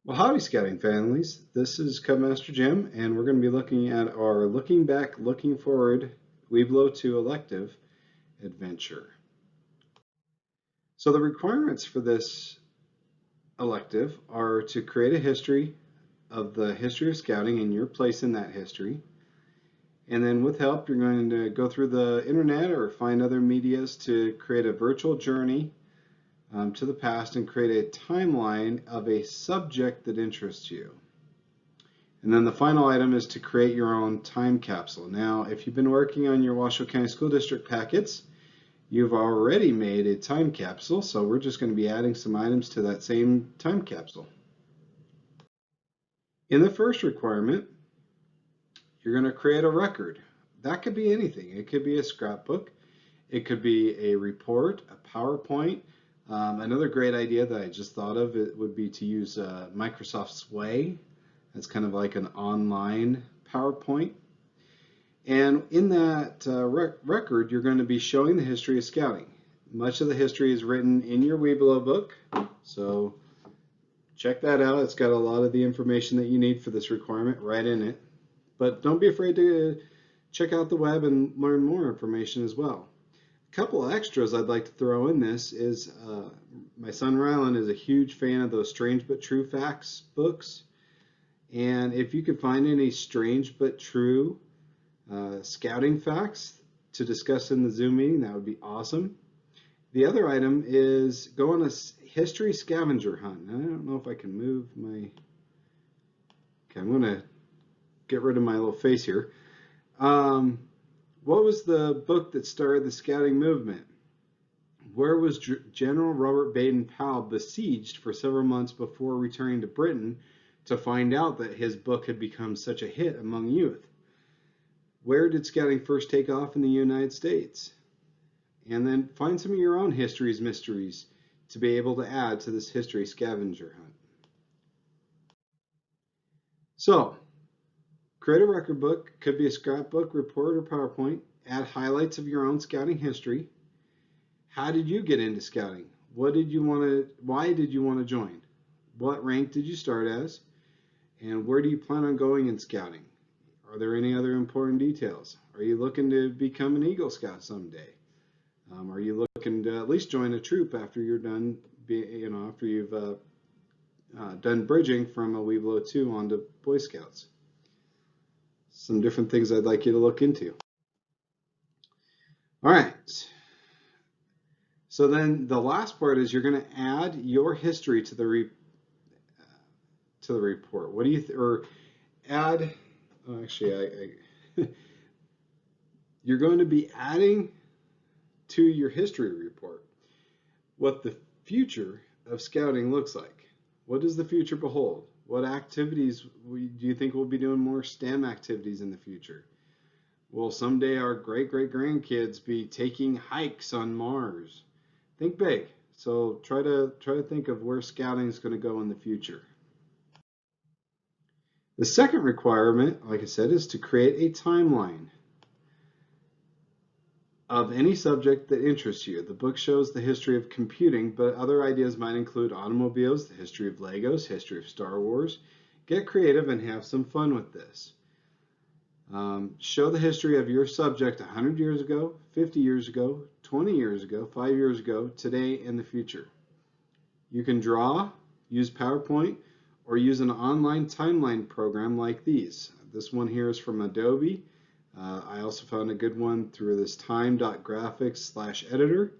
Well, howdy, scouting families. This is Cub Master Jim, and we're going to be looking at our Looking Back, Looking Forward Webelo to Elective adventure. So the requirements for this elective are to create a history of the history of scouting and your place in that history. And then with help, you're going to go through the internet or find other medias to create a virtual journey to the past and create a timeline of a subject that interests you. And then the final item is to create your own time capsule. Now, if you've been working on your Washoe County School District packets, you've already made a time capsule, so we're just going to be adding some items to that same time capsule. In the first requirement, you're going to create a record. That could be anything. It could be a scrapbook. It could be a report, a PowerPoint. Another great idea that I just thought of it would be to use Microsoft Sway. It's kind of like an online PowerPoint. And in that record, you're going to be showing the history of scouting. Much of the history is written in your Webelo book, so check that out. It's got a lot of the information that you need for this requirement right in it. But don't be afraid to check out the web and learn more information as well. A couple of extras I'd like to throw in this is my son Rylan is a huge fan of those Strange But True Facts books. And if you could find any strange but true scouting facts to discuss in the Zoom meeting, that would be awesome. The other item is go on a history scavenger hunt. Now, I don't know if I can move my... Okay, I'm going to get rid of my little face here. What was the book that started the scouting movement? Where was General Robert Baden-Powell besieged for several months before returning to Britain to find out that his book had become such a hit among youth? Where did scouting first take off in the United States? And then find some of your own history's mysteries to be able to add to this history scavenger hunt. So, create a record book, could be a scrapbook, report, or PowerPoint. Add highlights of your own scouting history. How did you get into scouting? Why did you want to join? What rank did you start as? And where do you plan on going in scouting? Are there any other important details? Are you looking to become an Eagle Scout someday? Are you looking to at least join a troop after you're done, after you've done bridging from a Webelo 2 onto Boy Scouts? Some different things I'd like you to look into. All right. So then the last part is you're going to add your history to the report. What do you or add? Oh, actually, you're going to be adding to your history report what the future of scouting looks like. What does the future behold? What activities do you think we'll be doing more STEM activities in the future? Will someday our great-great-grandkids be taking hikes on Mars? Think big. So try to think of where scouting is going to go in the future. The second requirement, like I said, is to create a timeline of any subject that interests you. The book shows the history of computing, but other ideas might include automobiles, the history of Legos, history of Star Wars. Get creative and have some fun with this. Show the history of your subject 100 years ago, 50 years ago, 20 years ago, 5 years ago, today, and the future. You can draw, use PowerPoint, or use an online timeline program like these. This one here is from Adobe. I also found a good one through this time.graphics/editor.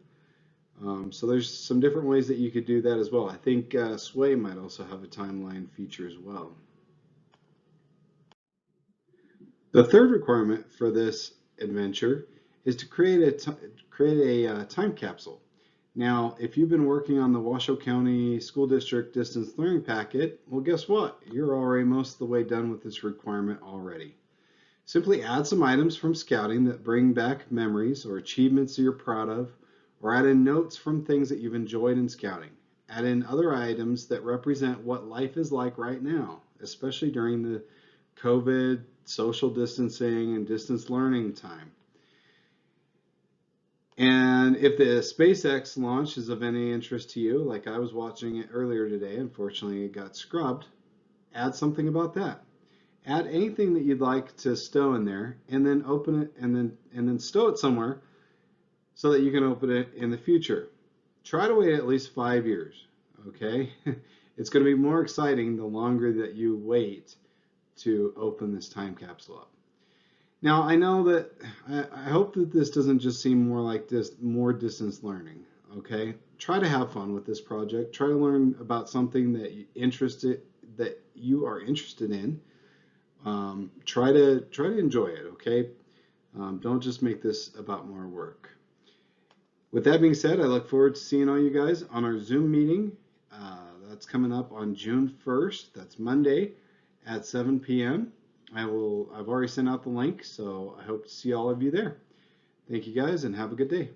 So there's some different ways that you could do that as well. I think Sway might also have a timeline feature as well. The third requirement for this adventure is to create a time capsule. Now, if you've been working on the Washoe County School District Distance Learning Packet, well, guess what? You're already most of the way done with this requirement already. Simply add some items from scouting that bring back memories or achievements that you're proud of, or add in notes from things that you've enjoyed in scouting. Add in other items that represent what life is like right now, especially during the COVID, social distancing, and distance learning time. And if the SpaceX launch is of any interest to you, like I was watching it earlier today, unfortunately it got scrubbed, add something about that. Add anything that you'd like to stow in there, and then open it, and then stow it somewhere so that you can open it in the future. Try to wait at least 5 years, okay? It's going to be more exciting the longer that you wait to open this time capsule up. Now, I know that I hope that this doesn't just seem more like more distance learning, okay? Try to have fun with this project. Try to learn about something that you are interested in. Try to enjoy it, okay? Don't just make this about more work. With that being said, I look forward to seeing all you guys on our Zoom meeting. That's coming up on June 1st. That's Monday at 7 p.m. I've already sent out the link, so I hope to see all of you there. Thank you guys and have a good day.